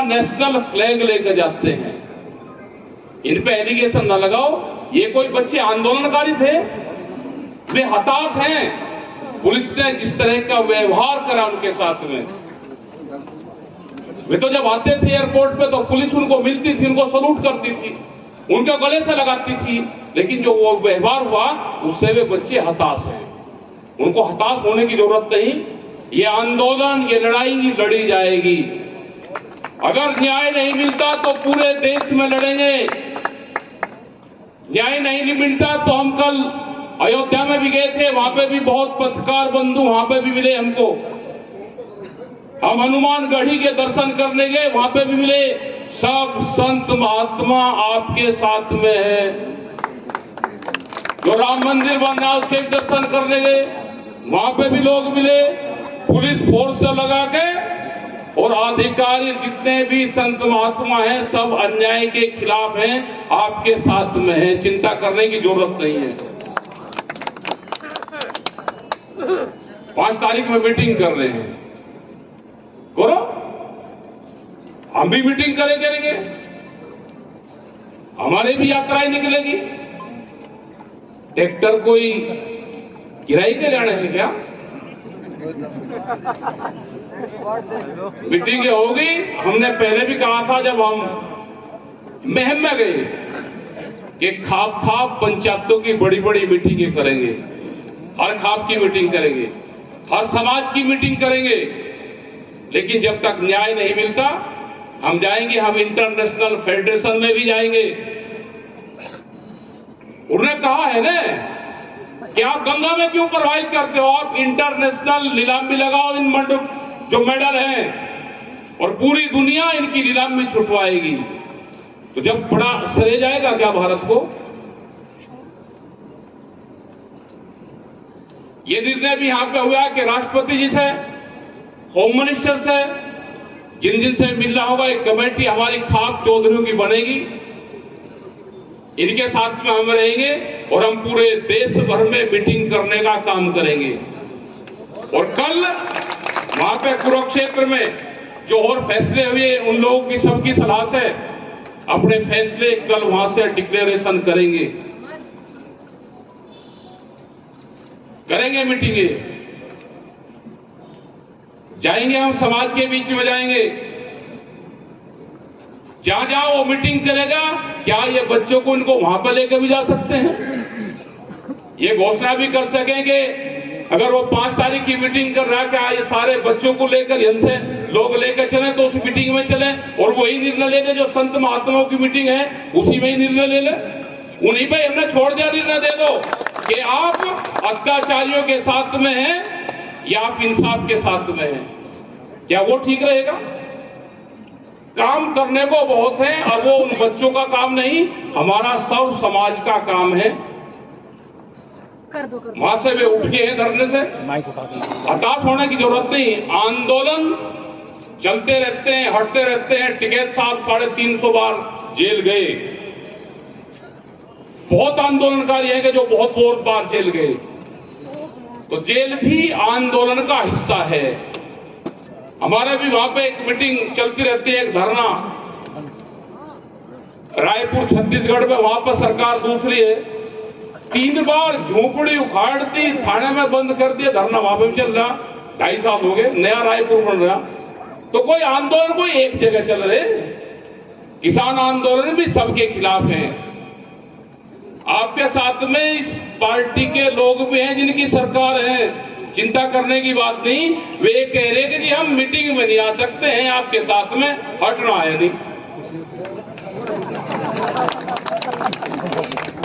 अपना national flag लेकर जाते हैं। इन पे एलिगेशन न लगाओ। ये कोई बच्चे आंदोलनकारी थे? वे हताश हैं पुलिस ने जिस तरह का व्यवहार करा उनके साथ में। वे तो जब आते थे एयरपोर्ट पे तो पुलिस उनको मिलती थी, उनको सलूट करती थी, उनके गले से लगाती थी, लेकिन जो वो व्यवहार हुआ उससे वे बच्चे हताश हैं। उनको हताश होने की जरूरत नहीं। ये आंदोलन, ये लड़ाई लड़ी जाएगी। अगर न्याय नहीं मिलता तो पूरे देश में लड़ेंगे। न्याय नहीं मिलता तो हम कल अयोध्या में भी गए थे, वहां पे भी बहुत पत्रकार बंधु वहां पे भी मिले हमको। हम हनुमानगढ़ी के दर्शन करने गए, वहां पे भी मिले। सब संत महात्मा आपके साथ में है। जो राम मंदिर बन रहा है उसके दर्शन करने गए, वहां पे भी लोग मिले। पुलिस फोर्स से लगा के और अधिकारी जितने भी संत महात्मा हैं सब अन्याय के खिलाफ हैं, आपके साथ में हैं। चिंता करने की जरूरत नहीं है। 5 तारीख में मीटिंग कर रहे हैं, करो। हम भी मीटिंग करेंगे, हमारी भी यात्राएं निकलेगी। ट्रैक्टर कोई किराए के लेने हैं क्या? मीटिंग होगी। हमने पहले भी कहा था जब हम महम में गए कि खाप पंचायतों की बड़ी बड़ी मीटिंगें करेंगे, हर खाप की मीटिंग करेंगे, हर समाज की मीटिंग करेंगे, लेकिन जब तक न्याय नहीं मिलता हम जाएंगे। हम इंटरनेशनल फेडरेशन में भी जाएंगे। उन्होंने कहा है ना कि आप गंगा में क्यों प्रवाहित करते हो, आप इंटरनेशनल नीलामी लगाओ इन जो मेडल हैं और पूरी दुनिया इनकी नीलामी छुटवाएगी। तो जब बड़ा श्रेय जाएगा क्या भारत को? ये निर्णय भी यहां पे हुआ कि राष्ट्रपति जी से, होम मिनिस्टर से, जिन से मिलना होगा, एक कमेटी हमारी खाप चौधरियों की बनेगी। इनके साथ में हम रहेंगे और हम पूरे देश भर में मीटिंग करने का काम करेंगे। और कल वहां पे कुरुक्षेत्र में जो और फैसले हुए उन लोगों की सबकी सलाह से अपने फैसले कल वहां से डिक्लेरेशन करेंगे मीटिंगे। जाएंगे, हम समाज के बीच में जाएंगे। जहां जहां वो मीटिंग करेगा, क्या ये बच्चों को इनको वहां पर लेकर भी जा सकते हैं? ये घोषणा भी कर सकेंगे अगर वो 5 तारीख की मीटिंग कर रहा है, क्या ये सारे बच्चों को लेकर यहां से लोग लेकर चले तो उस मीटिंग में चले और वही निर्णय ले ले जो संत महात्माओं की मीटिंग है उसी में ही निर्णय ले ले। उन्हीं पे हमने छोड़ दिया, निर्णय दे दो कि आप अत्याचारियों के साथ में हैं या आप इंसाफ के साथ में हैं। क्या वो ठीक रहेगा? काम करने को बहुत है और वो उन बच्चों का काम नहीं, हमारा सब समाज का काम है। वहां से वे उठ गए हैं धरने से, हताश होने की जरूरत नहीं। आंदोलन चलते रहते हैं, हटते रहते हैं। टिकैत साहब 350 बार जेल गए। बहुत आंदोलनकारी हैं कि जो बहुत बार जेल गए। तो जेल भी आंदोलन का हिस्सा है। हमारे भी वहां पे एक मीटिंग चलती रहती है, एक धरना रायपुर छत्तीसगढ़ में, वहां पर सरकार दूसरी है। 3 बार झोपड़ी उखाड़ दी, थाने में बंद कर दिया, धरना वहां पे चल रहा। 2.5 साल हो गए, नया रायपुर बन रहा। तो कोई आंदोलन कोई एक जगह चल रहे। किसान आंदोलन भी सबके खिलाफ है। आपके साथ में इस पार्टी के लोग भी हैं जिनकी सरकार है, चिंता करने की बात नहीं। वे कह रहे कि जी हम मीटिंग में नहीं आ सकते हैं, आपके साथ में हटना है नहीं,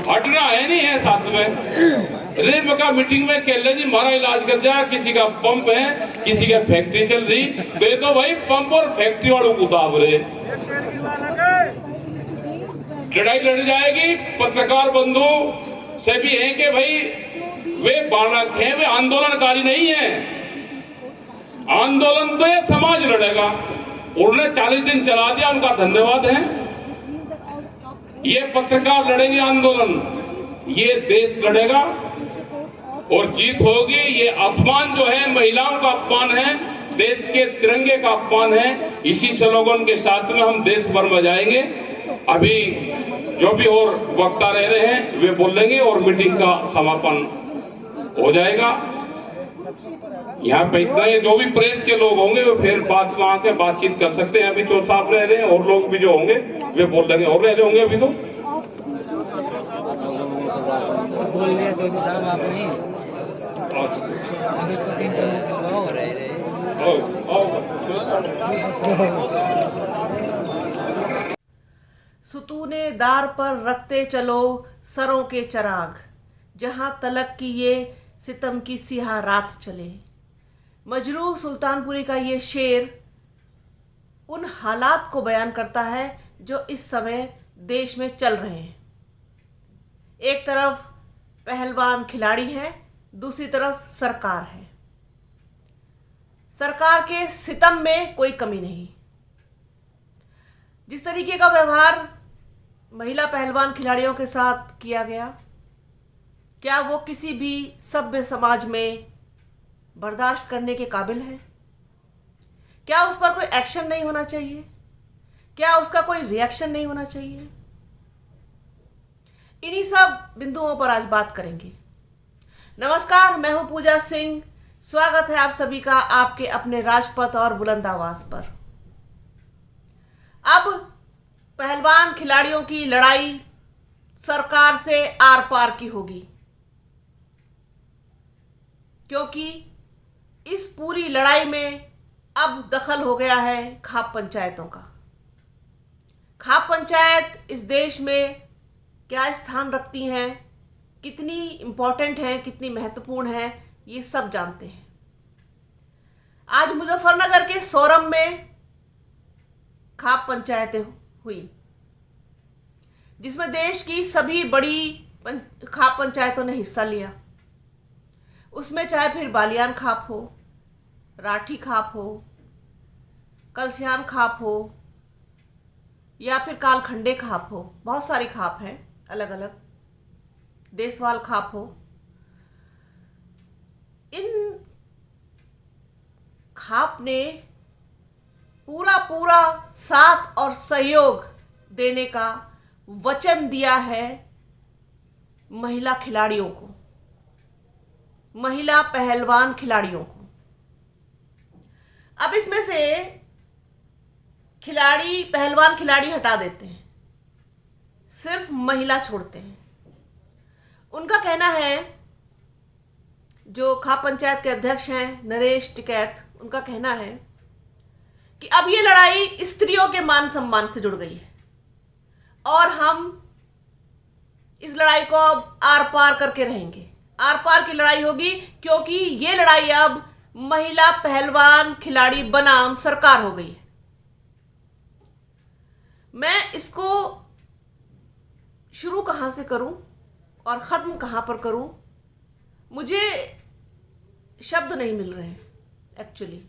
हटना है नहीं है साथ में। रेप का मीटिंग में कह ले जी हमारा इलाज कर दिया, किसी का पंप है, किसी का फैक्ट्री चल रही, तो तो भाई पंप और फैक्ट्री वालों को दाब रहे। लड़ाई लड़ जाएगी। पत्रकार बंधु से भी है कि भाई वे बालक हैं, वे आंदोलनकारी नहीं है। आंदोलन तो ये समाज लड़ेगा। उन्होंने 40 दिन चला दिया, उनका धन्यवाद है। ये पत्रकार लड़ेंगे आंदोलन, ये देश लड़ेगा और जीत होगी। ये अपमान जो है महिलाओं का अपमान है, देश के तिरंगे का अपमान है, इसी स्लोगन के साथ में हम देश भर में जाएंगे। अभी जो भी और वक्ता रह रहे हैं वे बोलेंगे और मीटिंग का समापन हो जाएगा। यहाँ पे इतना ही, जो भी प्रेस के लोग होंगे वो फिर बात में आके बातचीत कर सकते हैं। अभी जो साहब रह रहे हैं और लोग भी जो होंगे वे बोल देंगे, और रह रहे होंगे अभी तो बोल दिया जो साहब आपने अभी तो 3 हो रहे थे। सुतूने दार पर रखते चलो सरों के चराग, जहां तलक की ये सितम की सियाह रात चले। मजरूह सुल्तानपुरी का ये शेर उन हालात को बयान करता है जो इस समय देश में चल रहे हैं। एक तरफ पहलवान खिलाड़ी हैं, दूसरी तरफ सरकार है। सरकार के सितम में कोई कमी नहीं। जिस तरीके का व्यवहार महिला पहलवान खिलाड़ियों के साथ किया गया, क्या वो किसी भी सभ्य समाज में बर्दाश्त करने के काबिल है? क्या उस पर कोई एक्शन नहीं होना चाहिए? क्या उसका कोई रिएक्शन नहीं होना चाहिए? इन्हीं सब बिंदुओं पर आज बात करेंगे। नमस्कार, मैं हूं पूजा सिंह। स्वागत है आप सभी का आपके अपने राजपथ और बुलंद आवाज पर। अब पहलवान खिलाड़ियों की लड़ाई सरकार से आर पार की होगी, क्योंकि इस पूरी लड़ाई में अब दखल हो गया है खाप पंचायतों का। खाप पंचायत इस देश में क्या स्थान रखती हैं, कितनी इम्पोर्टेंट हैं, कितनी महत्वपूर्ण हैं, ये सब जानते हैं। आज मुजफ्फरनगर के सोरम में खाप पंचायतें हुई, जिसमें देश की सभी बड़ी खाप पंचायतों ने हिस्सा लिया। उसमें चाहे फिर बालियान खाप हो, राठी खाप हो, कलसियान खाप हो या फिर कालखंडे खाप हो, बहुत सारी खाप हैं अलग अलग, देसवाल खाप हो। इन खाप ने पूरा साथ और सहयोग देने का वचन दिया है महिला खिलाड़ियों को, महिला पहलवान खिलाड़ियों को। अब इसमें से पहलवान खिलाड़ी हटा देते हैं, सिर्फ महिला छोड़ते हैं। उनका कहना है, जो खाप पंचायत के अध्यक्ष हैं नरेश टिकैत, उनका कहना है कि अब ये लड़ाई स्त्रियों के मान सम्मान से जुड़ गई है और हम इस लड़ाई को अब आर पार करके रहेंगे। आर पार की लड़ाई होगी, क्योंकि ये लड़ाई अब महिला पहलवान खिलाड़ी बनाम सरकार हो गई है। मैं इसको शुरू कहाँ से करूं और ख़त्म कहाँ पर करूं, मुझे शब्द नहीं मिल रहे हैं एक्चुअली।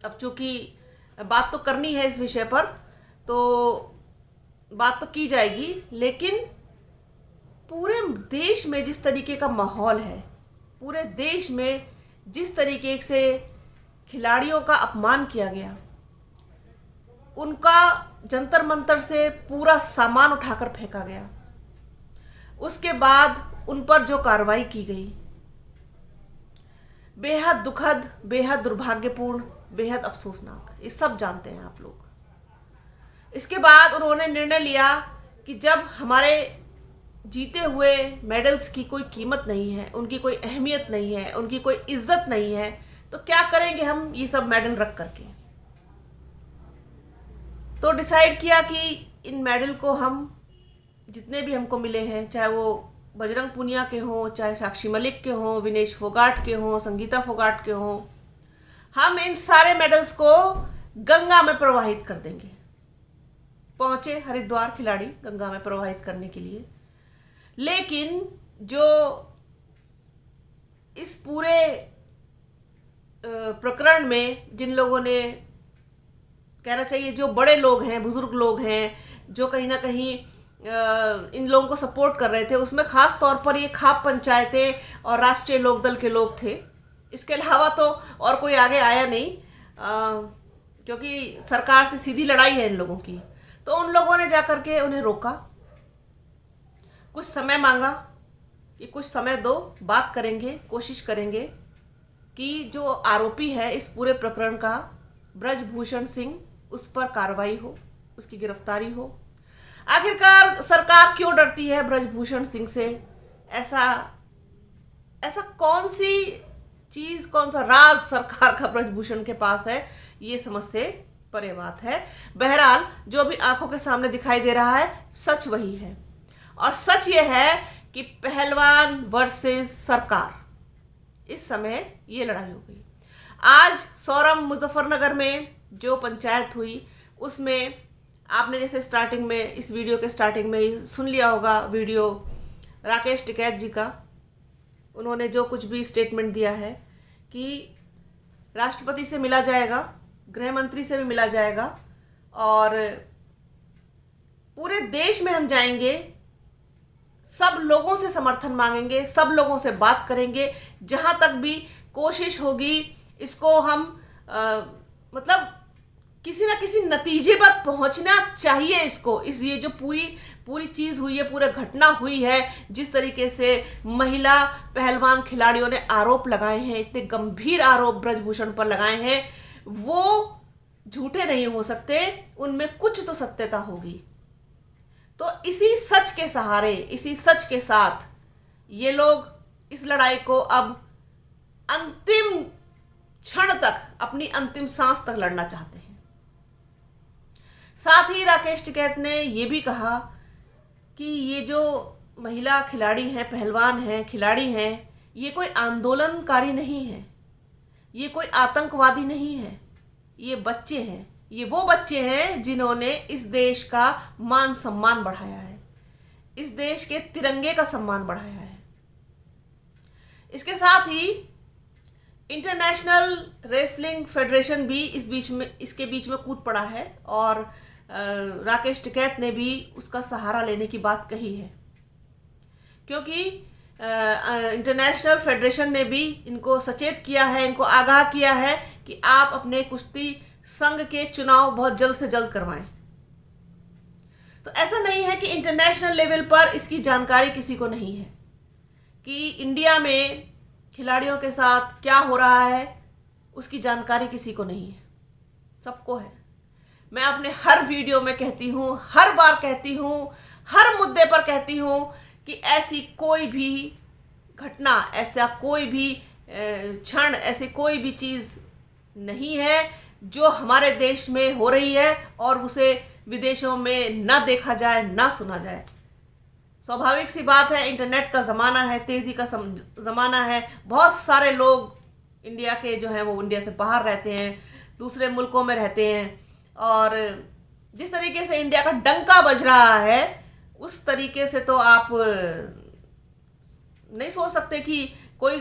अब चूंकि बात तो करनी है इस विषय पर, तो बात तो की जाएगी, लेकिन पूरे देश में जिस तरीके का माहौल है, पूरे देश में जिस तरीके से खिलाड़ियों का अपमान किया गया, उनका जंतर मंतर से पूरा सामान उठाकर फेंका गया, उसके बाद उन पर जो कार्रवाई की गई, बेहद दुखद, बेहद दुर्भाग्यपूर्ण, बेहद अफसोसनाक, ये सब जानते हैं आप लोग। इसके बाद उन्होंने निर्णय लिया कि जब हमारे जीते हुए मेडल्स की कोई कीमत नहीं है, उनकी कोई अहमियत नहीं है, उनकी कोई इज्जत नहीं है, तो क्या करेंगे हम ये सब मेडल रख करके। तो डिसाइड किया कि इन मेडल को हम जितने भी हमको मिले हैं, चाहे वो बजरंग पूनिया के हों, चाहे साक्षी मलिक के हों, विनेश फोगाट के हों, संगीता फोगाट के हों, हम इन सारे मेडल्स को गंगा में प्रवाहित कर देंगे। पहुंचे हरिद्वार खिलाड़ी गंगा में प्रवाहित करने के लिए, लेकिन जो इस पूरे प्रकरण में जिन लोगों ने, कहना चाहिए जो बड़े लोग हैं, बुजुर्ग लोग हैं, जो कहीं ना कहीं इन लोगों को सपोर्ट कर रहे थे, उसमें खास तौर पर ये खाप पंचायतें और राष्ट्रीय लोकदल के लोग थे। इसके अलावा तो और कोई आगे आया नहीं। क्योंकि सरकार से सीधी लड़ाई है इन लोगों की। तो उन लोगों ने जाकर के उन्हें रोका, कुछ समय मांगा कि कुछ समय दो, बात करेंगे, कोशिश करेंगे कि जो आरोपी है इस पूरे प्रकरण का, ब्रजभूषण सिंह, उस पर कार्रवाई हो, उसकी गिरफ्तारी हो। आखिरकार सरकार क्यों डरती है ब्रजभूषण सिंह से? ऐसा कौन सी चीज, कौन सा राज सरकार का ब्रजभूषण के पास है, ये समझ से परे बात है। बहरहाल जो भी आंखों के सामने दिखाई दे रहा है सच वही है, और सच ये है कि पहलवान वर्सेस सरकार, इस समय ये लड़ाई हो गई। आज सौरम मुजफ्फरनगर में जो पंचायत हुई उसमें आपने जैसे स्टार्टिंग में, इस वीडियो के स्टार्टिंग में ही सुन लिया होगा वीडियो राकेश टिकैत जी का। उन्होंने जो कुछ भी स्टेटमेंट दिया है कि राष्ट्रपति से मिला जाएगा, गृह मंत्री से भी मिला जाएगा, और पूरे देश में हम जाएंगे, सब लोगों से समर्थन मांगेंगे, सब लोगों से बात करेंगे, जहां तक भी कोशिश होगी इसको हम मतलब किसी ना किसी नतीजे पर पहुंचना चाहिए। ये जो पूरी चीज हुई है, पूरी घटना हुई है, जिस तरीके से महिला पहलवान खिलाड़ियों ने आरोप लगाए हैं, इतने गंभीर आरोप ब्रजभूषण पर लगाए हैं, वो झूठे नहीं हो सकते, उनमें कुछ तो सत्यता होगी। तो इसी सच के सहारे, इसी सच के साथ ये लोग इस लड़ाई को अब अंतिम क्षण तक, अपनी अंतिम सांस तक लड़ना चाहते हैं। साथ ही राकेश टिकैत ने यह भी कहा कि ये जो महिला खिलाड़ी हैं, पहलवान हैं, खिलाड़ी हैं, ये कोई आंदोलनकारी नहीं है, ये कोई आतंकवादी नहीं है, ये बच्चे हैं, ये वो बच्चे हैं जिन्होंने इस देश का मान सम्मान बढ़ाया है, इस देश के तिरंगे का सम्मान बढ़ाया है। इसके साथ ही इंटरनेशनल रेसलिंग फेडरेशन भी इसके बीच में कूद पड़ा है, और राकेश टिकैत ने भी उसका सहारा लेने की बात कही है, क्योंकि इंटरनेशनल फेडरेशन ने भी इनको सचेत किया है, इनको आगाह किया है कि आप अपने कुश्ती संघ के चुनाव बहुत जल्द से जल्द करवाएं। तो ऐसा नहीं है कि इंटरनेशनल लेवल पर इसकी जानकारी किसी को नहीं है कि इंडिया में खिलाड़ियों के साथ क्या हो रहा है, उसकी जानकारी किसी को नहीं है, सबको है। मैं अपने हर वीडियो में कहती हूँ, हर बार कहती हूँ, हर मुद्दे पर कहती हूँ कि ऐसी कोई भी घटना, ऐसा कोई भी क्षण, ऐसी कोई भी चीज़ नहीं है जो हमारे देश में हो रही है और उसे विदेशों में ना देखा जाए, ना सुना जाए। स्वाभाविक सी बात है, इंटरनेट का ज़माना है, तेज़ी का ज़माना है। बहुत सारे लोग इंडिया के जो हैं वो इंडिया से बाहर रहते हैं, दूसरे मुल्कों में रहते हैं, और जिस तरीके से इंडिया का डंका बज रहा है उस तरीके से तो आप नहीं सोच सकते कि कोई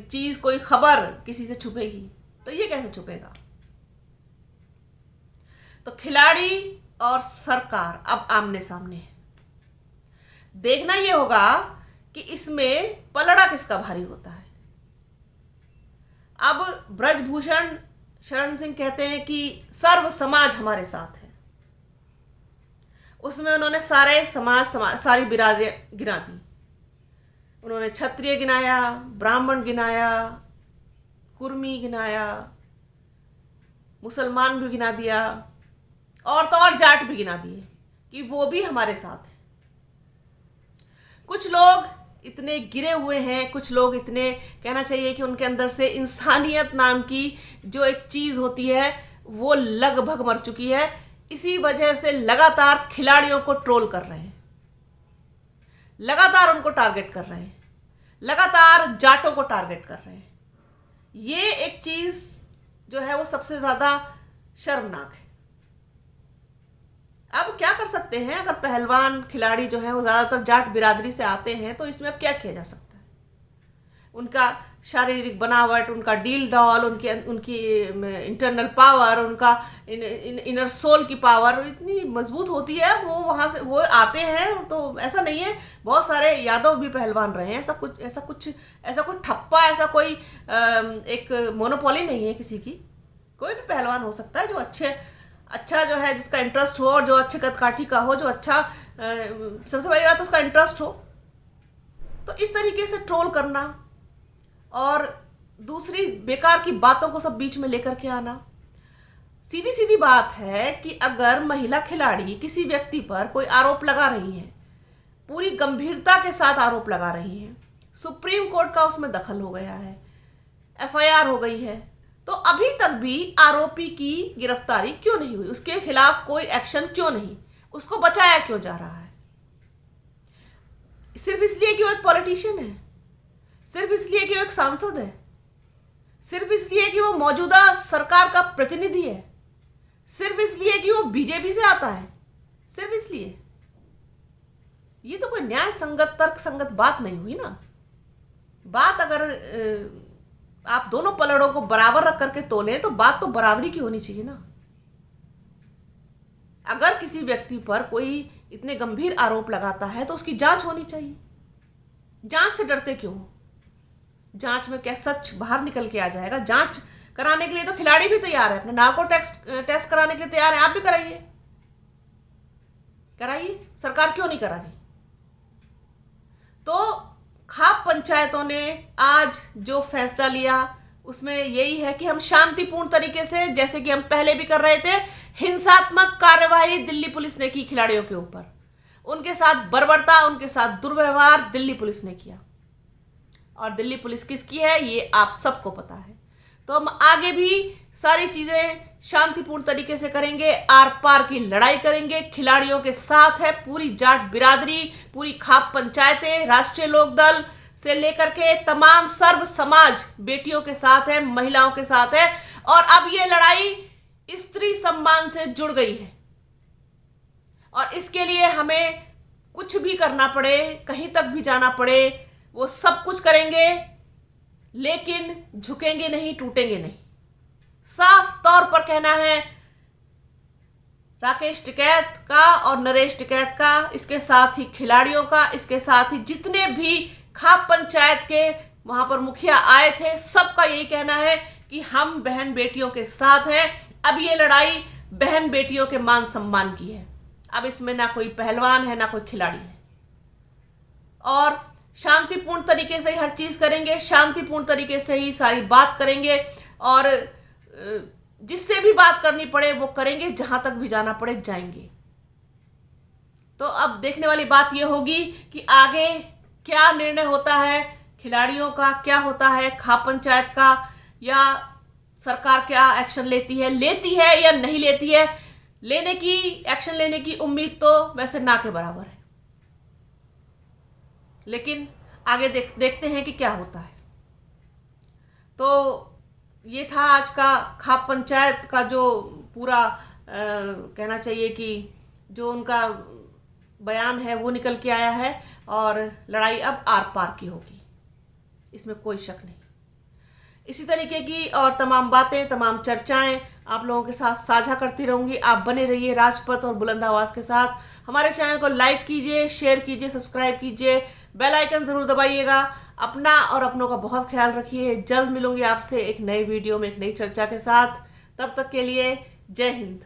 चीज़, कोई खबर किसी से छुपेगी। तो ये कैसे छुपेगा? तो खिलाड़ी और सरकार अब आमने सामने है। देखना ये होगा कि इसमें पलड़ा किसका भारी होता है। अब ब्रजभूषण शरण सिंह कहते हैं कि सर्व समाज हमारे साथ है। उसमें उन्होंने सारे समाज सारी बिरादरियां गिना दी। उन्होंने क्षत्रिय गिनाया, ब्राह्मण गिनाया, कुर्मी गिनाया, मुसलमान भी गिना दिया, और तो और जाट भी गिना दिए कि वो भी हमारे साथ है। कुछ लोग इतने गिरे हुए हैं, कुछ लोग इतने, कहना चाहिए कि उनके अंदर से इंसानियत नाम की जो एक चीज़ होती है वो लगभग मर चुकी है। इसी वजह से लगातार खिलाड़ियों को ट्रोल कर रहे हैं, लगातार उनको टारगेट कर रहे हैं, लगातार जाटों को टारगेट कर रहे हैं। ये एक चीज़ जो है वो सबसे ज़्यादा शर्मनाक है। अब क्या कर सकते हैं, अगर पहलवान खिलाड़ी जो है वो ज़्यादातर जाट बिरादरी से आते हैं तो इसमें अब क्या किया जा सकता है? उनका शारीरिक बनावट, उनका डील डॉल, उनकी इंटरनल पावर, उनका इनर सोल की पावर इतनी मजबूत होती है, वो वहाँ से वो आते हैं। तो ऐसा नहीं है, बहुत सारे यादव भी पहलवान रहे हैं, ऐसा कोई ठप्पा, ऐसा कोई एक मोनोपोली नहीं है किसी की। कोई भी पहलवान हो सकता है जो अच्छा जो है, जिसका इंटरेस्ट हो और जो अच्छे कदकाठी का हो, जो अच्छा सबसे बड़ी बात उसका इंटरेस्ट हो। तो इस तरीके से ट्रोल करना और दूसरी बेकार की बातों को सब बीच में लेकर के आना। सीधी सीधी बात है कि अगर महिला खिलाड़ी किसी व्यक्ति पर कोई आरोप लगा रही है, पूरी गंभीरता के साथ आरोप लगा रही है, सुप्रीम कोर्ट का उसमें दखल हो गया है, एफआईआर हो गई है, तो अभी तक भी आरोपी की गिरफ्तारी क्यों नहीं हुई? उसके खिलाफ कोई एक्शन क्यों नहीं? उसको बचाया क्यों जा रहा है? सिर्फ इसलिए कि वो एक पॉलिटिशियन है, सिर्फ इसलिए कि वो एक सांसद है, सिर्फ इसलिए कि वो मौजूदा सरकार का प्रतिनिधि है, सिर्फ इसलिए कि वो बीजेपी से आता है, सिर्फ इसलिए? ये तो कोई न्याय संगत, तर्क संगत बात नहीं हुई ना। बात अगर आप दोनों पलड़ों को बराबर रख करके तोलें तो बात तो बराबरी की होनी चाहिए ना। अगर किसी व्यक्ति पर कोई इतने गंभीर आरोप लगाता है तो उसकी जांच होनी चाहिए। जांच से डरते क्यों हो? जांच में क्या सच बाहर निकल के आ जाएगा? जांच कराने के लिए तो खिलाड़ी भी तैयार है, अपना नार्को टेस्ट कराने के लिए तैयार है। आप भी कराइए, सरकार क्यों नहीं करा रही? तो खाप पंचायतों ने आज जो फैसला लिया उसमें यही है कि हम शांतिपूर्ण तरीके से, जैसे कि हम पहले भी कर रहे थे, हिंसात्मक कार्यवाही दिल्ली पुलिस ने की खिलाड़ियों के ऊपर। उनके साथ बर्बरता, उनके साथ दुर्व्यवहार दिल्ली पुलिस ने किया। और दिल्ली पुलिस किसकी है ये आप सबको पता है। तो हम आगे भी सारी चीजें शांतिपूर्ण तरीके से करेंगे, आर पार की लड़ाई करेंगे। खिलाड़ियों के साथ है पूरी जाट बिरादरी, पूरी खाप पंचायतें, राष्ट्रीय लोकदल से लेकर के तमाम सर्व समाज बेटियों के साथ है, महिलाओं के साथ है। और अब ये लड़ाई स्त्री सम्मान से जुड़ गई है और इसके लिए हमें कुछ भी करना पड़े, कहीं तक भी जाना पड़े, वो सब कुछ करेंगे, लेकिन झुकेंगे नहीं, टूटेंगे नहीं। साफ तौर पर कहना है राकेश टिकैत का और नरेश टिकैत का, इसके साथ ही खिलाड़ियों का, इसके साथ ही जितने भी खाप पंचायत के वहां पर मुखिया आए थे, सबका यही कहना है कि हम बहन बेटियों के साथ हैं। अब ये लड़ाई बहन बेटियों के मान सम्मान की है। अब इसमें ना कोई पहलवान है, ना कोई खिलाड़ी है। और शांतिपूर्ण तरीके से ही हर चीज करेंगे, शांतिपूर्ण तरीके से ही सारी बात करेंगे और जिससे भी बात करनी पड़े वो करेंगे, जहां तक भी जाना पड़े जाएंगे। तो अब देखने वाली बात यह होगी कि आगे क्या निर्णय होता है, खिलाड़ियों का क्या होता है, खाप पंचायत का, या सरकार क्या एक्शन लेती है या नहीं लेती है। एक्शन लेने की उम्मीद तो वैसे ना के बराबर है, लेकिन आगे देखते हैं कि क्या होता है। तो ये था आज का खाप पंचायत का जो पूरा कहना चाहिए कि जो उनका बयान है वो निकल के आया है और लड़ाई अब आर पार की होगी, इसमें कोई शक नहीं। इसी तरीके की और तमाम बातें, तमाम चर्चाएं आप लोगों के साथ साझा करती रहूंगी। आप बने रहिए राजपथ और बुलंद आवाज के साथ। हमारे चैनल को लाइक कीजिए, शेयर कीजिए, सब्सक्राइब कीजिए, बेल आइकन जरूर दबाइएगा। अपना और अपनों का बहुत ख्याल रखिए। जल्द मिलूंगी आपसे एक नई वीडियो में, एक नई चर्चा के साथ। तब तक के लिए जय हिंद।